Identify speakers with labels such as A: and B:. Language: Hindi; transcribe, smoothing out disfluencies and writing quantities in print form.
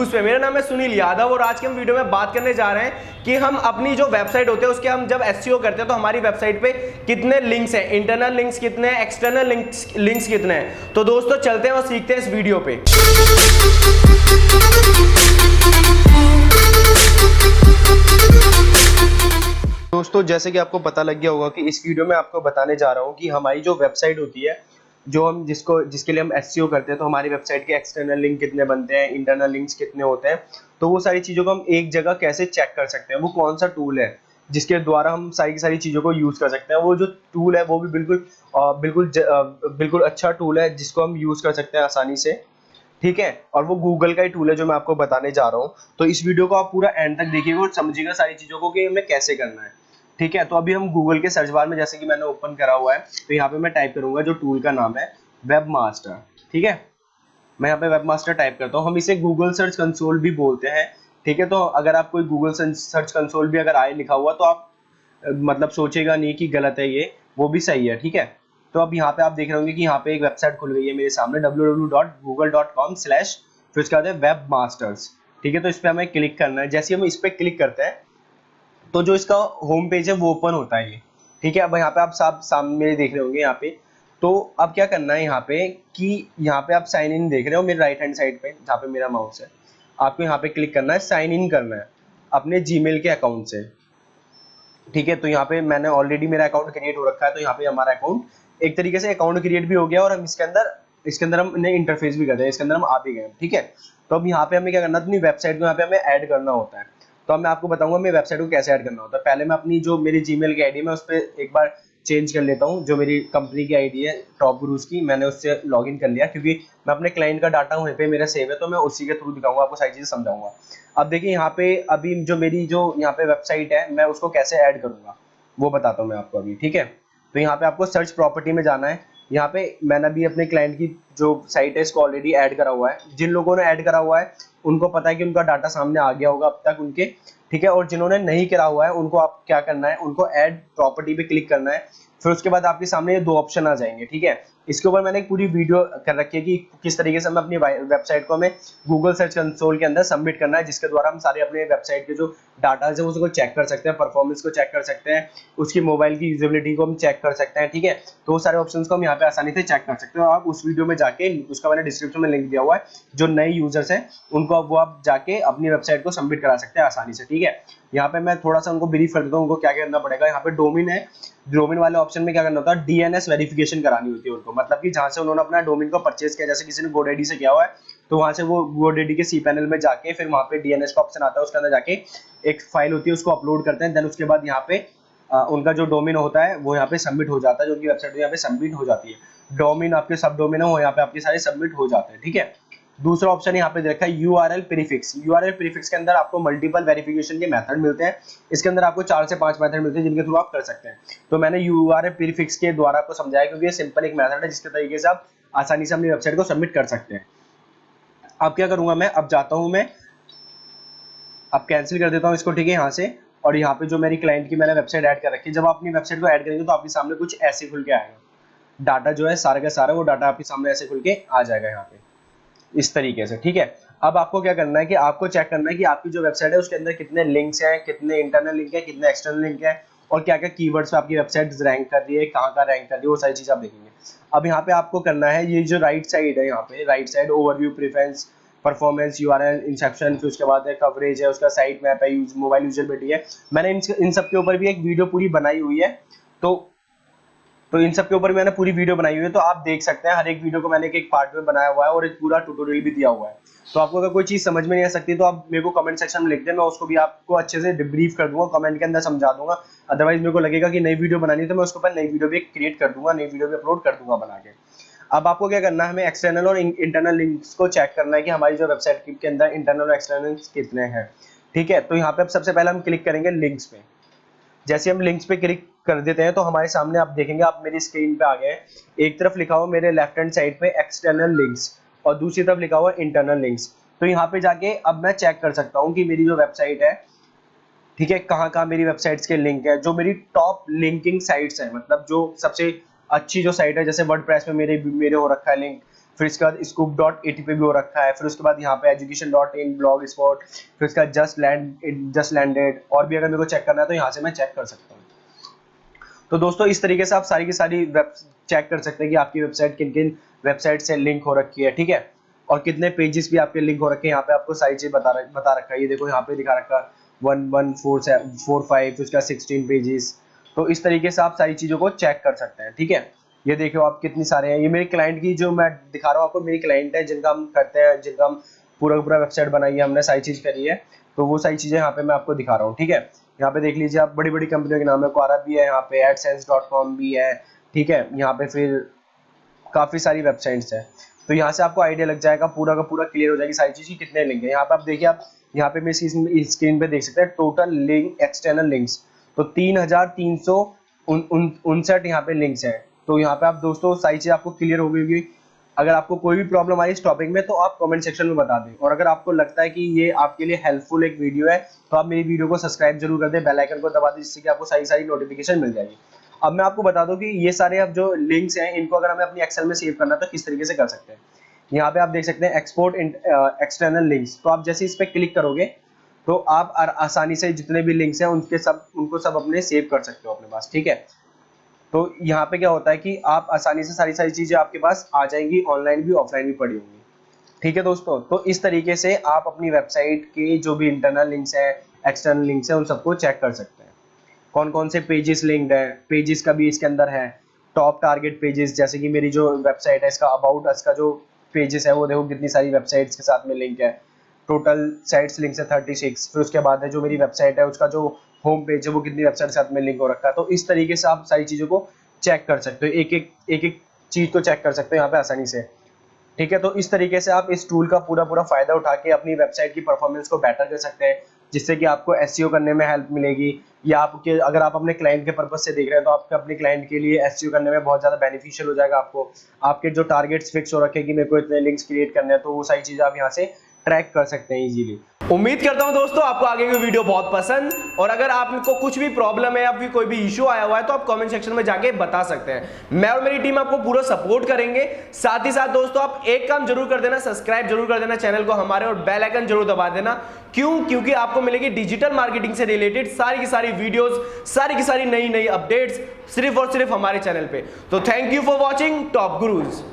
A: न्यूज़ पे। मेरा नाम है सुनील यादव और आज के हम वीडियो में बात करने जा रहे हैं कि हम अपनी जो वेबसाइट होते हैं उसके हम जब एसईओ करते हैं तो हमारी वेबसाइट पे कितने लिंक्स हैं, इंटरनल लिंक्स कितने हैं, एक्सटर्नल लिंक्स कितने हैं। तो दोस्तों चलते हैं और सीखते हैं इस वीडियो पे। दोस्तों जैसे कि आपको पता लग गया होगा कि इस वीडियो में आपको बताने जा रहा हूँ कि हमारी जो वेबसाइट होती है, जो हम जिसके लिए हम एसईओ करते हैं, तो हमारी वेबसाइट के एक्सटर्नल लिंक कितने बनते हैं, इंटरनल लिंक्स कितने होते हैं, तो वो सारी चीज़ों को हम एक जगह कैसे चेक कर सकते हैं। वो कौन सा टूल है जिसके द्वारा हम सारी की सारी चीज़ों को यूज़ कर सकते हैं। वो जो टूल है वो भी बिल्कुल अच्छा टूल है जिसको हम यूज़ कर सकते हैं आसानी से, ठीक है। और वो गूगल का ही टूल है जो मैं आपको बताने जा रहा हूँ। तो इस वीडियो को आप पूरा एंड तक देखिएगा और समझिएगा सारी चीज़ों को कि हमें कैसे करना है, ठीक है। तो अभी हम गूगल के सर्च बार में, जैसे कि मैंने ओपन करा हुआ है, तो यहाँ पे मैं टाइप करूंगा, जो टूल का नाम है वेबमास्टर, ठीक है। मैं यहाँ पे वेबमास्टर टाइप करता हूँ। हम इसे गूगल सर्च कंसोल भी बोलते हैं, ठीक है। तो अगर आप कोई गूगल सर्च कंसोल भी अगर आए लिखा हुआ तो आप मतलब सोचेगा नहीं कि गलत है, ये वो भी सही है, ठीक है। तो अब यहाँ पे आप देख रहे होंगे कि यहाँ पे एक वेबसाइट खुल गई है मेरे सामने www.google.com/ फिर उसके बाद है वेबमास्टर्स, ठीक है। तो इस पर हमें क्लिक करना है। जैसे हम इस पर क्लिक करते हैं तो जो इसका होम पेज है वो ओपन होता है ये, ठीक है। अब यहाँ पे आप सामने मेरे देख रहे होंगे यहाँ पे। तो अब क्या करना है यहाँ पे कि यहाँ पे आप साइन इन देख रहे हो मेरे राइट हैंड साइड पे जहाँ पे मेरा माउस है। आपको यहाँ पे क्लिक करना है, साइन इन करना है अपने जीमेल के अकाउंट से, ठीक है। तो यहाँ पे मैंने ऑलरेडी मेरा अकाउंट क्रिएट हो रखा है, तो यहाँ पे हमारा अकाउंट एक तरीके से अकाउंट क्रिएट भी हो गया और हम इसके अंदर हमने इंटरफेस भी कर दिया, इसके अंदर हम आ भी गए, ठीक है। तो अब यहाँ पे हमें क्या करना है, अपनी वेबसाइट को यहाँ पे हमें ऐड करना होता है। तो अब मैं आपको बताऊंगा मेरी वेबसाइट को कैसे ऐड करना होता है। पहले मैं अपनी जो मेरी जीमेल की आईडी है मैं उस पर एक बार चेंज कर लेता हूँ। जो मेरी कंपनी की आईडी है टॉप गुरुज की, मैंने उससे लॉगिन कर लिया क्योंकि मैं अपने क्लाइंट का डाटा वहीं पे मेरा सेव है, तो मैं उसी के थ्रू दिखाऊंगा, आपको सारी चीजें समझाऊंगा। अब देखिए यहाँ पे अभी जो मेरी जो यहाँ पे वेबसाइट है मैं उसको कैसे ऐड करूंगा वो बताता हूँ मैं आपको अभी, ठीक है। तो यहाँ पे आपको सर्च प्रॉपर्टी में जाना है। यहाँ पे मैंने भी अपने क्लाइंट की जो साइट है इसको ऑलरेडी ऐड करा हुआ है। जिन लोगों ने ऐड करा हुआ है उनको पता है कि उनका डाटा सामने आ गया होगा अब तक उनके, ठीक है। और जिन्होंने नहीं करा हुआ है उनको आप क्या करना है, उनको ऐड प्रॉपर्टी पे क्लिक करना है। फिर उसके बाद आपके सामने ये दो ऑप्शन आ जाएंगे, ठीक है। इसके ऊपर मैंने एक पूरी वीडियो कर रखी है कि किस तरीके से हमें अपनी वेबसाइट को हमें गूगल सर्च कंसोल के अंदर सबमिट करना है, जिसके द्वारा हम सारे अपने वेबसाइट के जो डाटा है उसको चेक कर सकते हैं, परफॉर्मेंस को चेक कर सकते हैं, उसकी मोबाइल की यूजेबिलिटी को हम चेक कर सकते हैं, ठीक है। तो वो सारे ऑप्शंस को हम यहाँ पे आसानी से चेक कर सकते हो। आप उस वीडियो में जाके, उसका मैंने डिस्क्रिप्शन में लिंक दिया हुआ है, जो नए यूजर्स हैं उनको वो आप जाके अपनी वेबसाइट को सबमिट करा सकते हैं आसानी से, ठीक है। यहाँ पे मैं थोड़ा सा उनको ब्रीफ कर देता हूँ उनको क्या करना पड़ेगा। यहाँ पे डोमेन है, डोमेन वाले ऑप्शन में क्या करना होता है, डीएनएस वेरिफिकेशन करानी होती है उनको, मतलब कि जहाँ से उन्होंने अपना डोमेन को परचेज किया, जैसे किसी ने GoDaddy से किया हुआ है तो वहां से वो GoDaddy के सी पैनल में जाके फिर वहां पे डीएनएस का ऑप्शन आता है, उसके अंदर जाके एक फाइल होती है उसको अपलोड करते हैं। देन उसके बाद यहाँ पे उनका जो डोमेन होता है वो यहाँ पे सबमिट हो जाता है, जो उनकी वेबसाइट यहाँ पे सबमिट हो जाती है। डोमेन आपके सब डोमेन है वो यहाँ पे आपके सारे सबमिट हो जाते हैं, ठीक है। दूसरा ऑप्शन यहाँ पे देखा है यूआरएल प्रीफिक्स। यूआरएल प्रीफिक्स के अंदर आपको मल्टीपल वेरिफिकेशन के मेथड मिलते हैं। इसके अंदर आपको 4 से 5 मेथड मिलते हैं जिनके थ्रू आप कर सकते हैं। तो मैंने यूआरएल प्रीफिक्स के द्वारा आपको समझाया क्योंकि ये सिंपल एक मेथड है जिसके तरीके से आप आसानी से अपनी वेबसाइट को सबमिट कर सकते हैं। अब क्या करूंगा मैं, अब जाता हूं मैं, अब कैंसिल कर देता हूं इसको, ठीक है, यहाँ से। और यहाँ पे जो मेरी क्लाइंट की मैंने वेबसाइट ऐड कर रखी है, जब आप अपनी वेबसाइट को ऐड करेंगे तो आपके सामने कुछ ऐसे खुल के आएगा, डाटा जो है सारा का सारा वो डाटा आपके सामने ऐसे खुल के आ जाएगा यहाँ पे इस तरीके से, ठीक है। अब आपको क्या करना है कि आपको चेक करना है कि आपकी जो वेबसाइट है उसके अंदर कितने लिंक्स हैं, कितने इंटरनल लिंक है, कितने एक्सटर्नल लिंक है, और क्या क्या कीवर्ड्स पे आपकी वेबसाइट रैंक कर रही है, कहाँ रैंक कर रही है, वो सारी चीज आप देखेंगे। अब यहाँ पे आपको करना है, ये जो राइट साइड है, यहाँ पे right side overview, preference, performance, URL, Inception, फिर उसके बाद है कवरेज है, उसका साइट मैप है, मोबाइल यूजेबिलिटी है। मैंने इन सब के ऊपर भी एक वीडियो पूरी बनाई हुई है, तो इन सब के ऊपर मैंने पूरी वीडियो बनाई हुई है, तो आप देख सकते हैं हर एक वीडियो को मैंने एक पार्ट में बनाया हुआ है और एक पूरा ट्यूटोरियल भी दिया हुआ है। तो आपको अगर कोई चीज समझ में नहीं आ सकती तो आप मेरे को कमेंट सेक्शन में लिख दें, मैं उसको भी आपको अच्छे से डिब्रीफ कर दूंगा, कमेंट के अंदर समझा दूंगा। अदरवाइज मेरे को लगेगा कि नई वीडियो बनानी है तो मैं उसके ऊपर नई वीडियो भी क्रिएट कर दूंगा, नई वीडियो भी अपलोड कर दूंगा बना के। अब आपको क्या करना है, हमें एक्सटर्नल और इंटरनल लिंक्स को चेक करना है कि हमारी जो वेबसाइट के अंदर इंटरनल और एक्सटर्नल लिंक्स कितने हैं, ठीक है। तो यहाँ पे अब सबसे पहले हम क्लिक करेंगे लिंक्स पे। जैसे हम लिंक्स पे क्लिक कर देते हैं तो हमारे सामने आप देखेंगे, आप मेरी स्क्रीन पे आ गए हैं, एक तरफ लिखा हुआ मेरे लेफ्ट हैंड साइड पे एक्सटर्नल लिंक्स और दूसरी तरफ लिखा हुआ इंटरनल लिंक्स। तो यहाँ पे जाके अब मैं चेक कर सकता हूँ कि मेरी जो वेबसाइट है, ठीक है, कहाँ कहाँ मेरी वेबसाइट्स के लिंक है, जो मेरी टॉप लिंकिंग साइट्स है, मतलब जो सबसे अच्छी जो साइट है, जैसे वर्डप्रेस में मेरे हो रखा है लिंक, फिर इसके बाद scoop.at पे भी हो रखा है, फिर उसके बाद यहाँ पे education.in, blogspot, फिर उसके बाद just landed, और भी अगर मेरे को चेक करना है तो यहाँ से मैं चेक कर सकता हूँ। तो दोस्तों इस तरीके से आप सारी की सारी वेब चेक कर सकते हैं कि आपकी वेबसाइट किन किन वेबसाइट से लिंक हो रखी है, ठीक है, और कितने पेजेस भी आपके लिंक हो रखे हैं। यहाँ पे आपको सारी चीज बता रखा है, ये देखो यहाँ पे दिखा रखा 11445, उसका 16 पेजेस। तो इस तरीके से आप सारी चीजों को चेक कर सकते हैं, ठीक है। ये देखो आप कितनी सारे हैं, ये मेरे क्लाइंट की जो मैं दिखा रहा हूँ आपको, मेरी क्लाइंट है जिनका हम करते हैं, जिनका हम पूरा वेबसाइट बनाई है हमने, सारी चीज करी है, तो वो सारी चीजें यहाँ पे मैं आपको दिखा रहा हूँ, ठीक है। यहाँ पे देख लीजिए आप, बड़ी बड़ी कंपनियों के नाम है, क्वारा भी है, यहाँ पे AdSense.com भी है, ठीक है। यहाँ पे फिर काफी सारी वेबसाइट्स है, तो यहाँ से आपको आइडिया लग जाएगा, पूरा का पूरा क्लियर हो जाएगी सारी चीज की कितने लिंक है। यहाँ पे आप देखिए, आप यहाँ पे मेरी स्क्रीन पे देख सकते हैं टोटल लिंक, एक्सटर्नल लिंक्स, तो 3359 यहाँ पे लिंक्स हैं। तो यहाँ पे आप दोस्तों सारी चीज आपको क्लियर हो गई होगी। अगर आपको कोई भी प्रॉब्लम आई इस टॉपिक में तो आप कमेंट सेक्शन में बता दें, और अगर आपको लगता है कि ये आपके लिए हेल्पफुल एक वीडियो है तो आप मेरी वीडियो को सब्सक्राइब जरूर कर दें, बेल आइकन को दबा दें, जिससे कि आपको सारी नोटिफिकेशन मिल जाएगी। अब मैं आपको बता दूं कि ये सारे अब जो लिंक्स हैं इनको अगर हमें अपनी एक्सेल में सेव करना है तो किस तरीके से कर सकते हैं। यहाँ पे आप देख सकते हैं एक्सपोर्ट एक्सटर्नल लिंक्स, तो आप जैसे इस पे क्लिक करोगे तो आप आसानी से जितने भी लिंक्स हैं उनको सब अपने सेव कर सकते हो अपने पास, ठीक है। तो यहाँ पे क्या होता है कि आप आसानी से सारी चीजें आपके पास आ जाएंगी, ऑनलाइन भी ऑफलाइन भी पड़ी होंगी, ठीक है दोस्तों। तो इस तरीके से आप अपनी वेबसाइट के जो भी इंटरनल लिंक्स है, एक्सटर्नल लिंक्स है, उन सबको चेक कर सकते हैं। कौन कौन से पेजेस लिंक्ड है, पेजेस का भी इसके अंदर है, टॉप टारगेट पेजेस, जैसे कि मेरी जो वेबसाइट है इसका अबाउट अस का जो पेजेस है वो देखो कितनी सारी वेबसाइट्स के साथ में लिंक है, टोटल साइट्स लिंक्स है 36। फिर उसके बाद है जो मेरी वेबसाइट है उसका जो होम पेज है वो कितनी वेबसाइट के साथ में लिंक हो रखा है। तो इस तरीके से आप सारी चीजों को चेक कर सकते हो, एक चीज को चेक कर सकते हो यहाँ पे आसानी से, ठीक है। तो इस तरीके से आप इस टूल का पूरा फायदा उठा के अपनी वेबसाइट की परफॉर्मेंस को बेटर कर सकते हैं, जिससे कि आपको एसईओ करने में हेल्प मिलेगी, या आपके अगर आप अपने क्लाइंट के पर्पज से देख रहे हैं तो आपके अपने क्लाइंट के लिए एसईओ करने में बहुत ज्यादा बेनिफिशियल हो जाएगा। आपको आपके जो टारगेट्स फिक्स हो रखे कि मेरे को इतने लिंक्स क्रिएट करने हैं, तो वो सारी चीजें आप यहाँ से ट्रैक कर सकते हैं इजीली।
B: उम्मीद करता हूं दोस्तों आपको आगे की वीडियो बहुत पसंद, और अगर आपको कुछ भी प्रॉब्लम है या फिर कोई भी इशू आया हुआ है तो आप कमेंट सेक्शन में जाके बता सकते हैं। मैं और मेरी टीम आपको पूरा सपोर्ट करेंगे। साथ ही साथ दोस्तों आप एक काम जरूर कर देना, सब्सक्राइब जरूर कर देना चैनल को हमारे, और बेल आइकन जरूर दबा देना। क्यों? क्योंकि आपको मिलेगी डिजिटल मार्केटिंग से रिलेटेड सारी की सारी वीडियोस, सारी की सारी नई अपडेट्स सिर्फ और सिर्फ हमारे चैनल पे। तो thank you for watching top gurus.